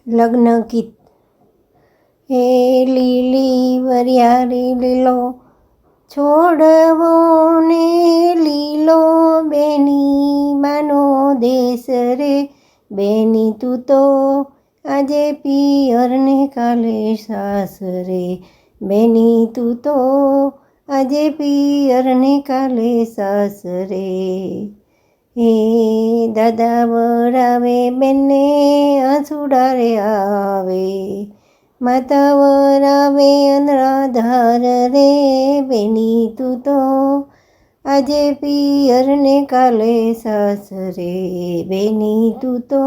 લગ્ન ગીત. હે લીલી વરિયાળી લીલો છોડવો ને લીલો બેની માનો દેશ રે, બેની તું તો આજે પિયર ને કાલે સાસ રે, બેની તું તો આજે પિયર ને કાલે સાસ રે. હે દાદા વરાવે બેનને આંસુડા રે આવે, માતા વરાવે અનરાધાર રે, બેની તું તો આજે પિયર ને કાલે સાસ રે, બેની તું તો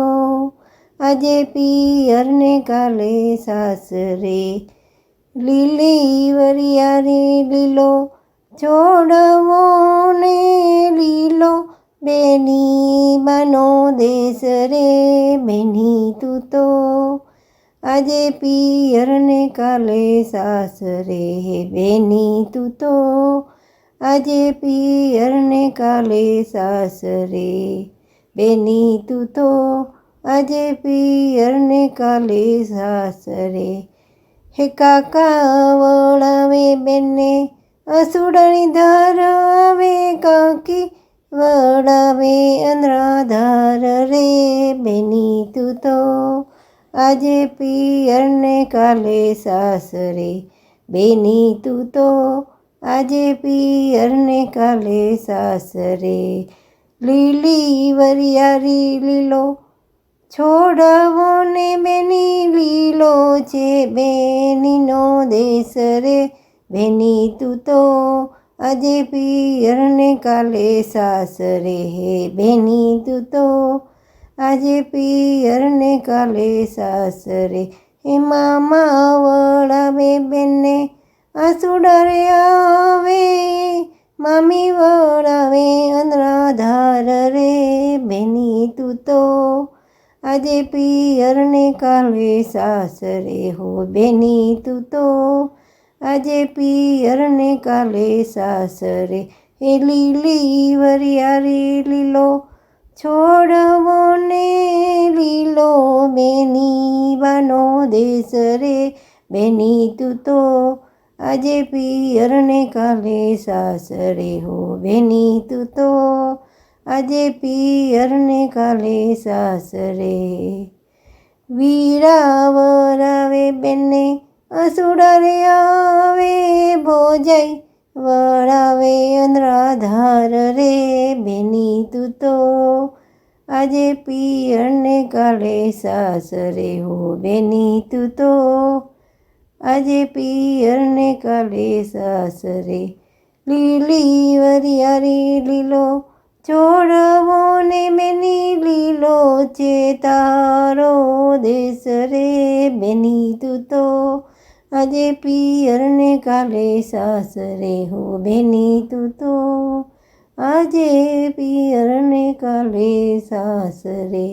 આજે પિયર ને કાલે સાસ રે. લીલી વરિયાળી લીલો છોડવો ને લીલો બેની બાનો દેશ રે, બેની તું તો આજે પિયર ને કાલે સાસ રે, બેની તું તો આજે પિયર ને કાલે સાસ રે, બેની તું તો આજે પિયર ને કાલે સાસ રે. હે કાકા વળાવે બેનને આંસુડાની ધાર આવે, કાકી વળાવે અનરાધાર રે, બેની તું તો આજે પિયર ને કાલે સાસ રે, બેની તું તો આજે પિયર ને કાલે સાસ રે. લીલી વરિયાળી લીલો છોડવો ને બેની લીલો છે બેનીનો દેશ રે, બેની તું તો આજે પિયર ને કાલે સાસ રે, બેની તું તો આજે પિયર ને કાલે સાસ રે. હે મામા વળાવે બેનને આંસુડા રે આવે, મામી વળાવે અનરાધાર રે, બેની તું તો આજે પિયર ને કાલે સાસ રે, હો બેની તું તો આજે પિયર ને કાલે સાસ રે. હે લીલી વરિયાળી લીલો છોડવો ને લીલો બેની બાનો દેશ રે, બેની તું તો આજે પિયર ને કાલે સાસ રે, હો બેની તું તો આજે પિયર ને કાલે સાસ રે. વીરા વરાવે બેનને આંસુડા રે આવે, ભોજાઈ વળાવે અનરાધાર રે, બેની તું તો આજે પિયર ને કાલે સાસ રે, હો બેની તું તો આજે પિયર ને કાલે સાસ રે. લીલી વરિયાળી લીલો છોડવો ને બેની લીલો છે તારો દેશ રે, બેની તું તો આજે પિયર ને કાલે સાસ રે, હો બેની તું તો આજે પિયર ને કાલે સાસ રે.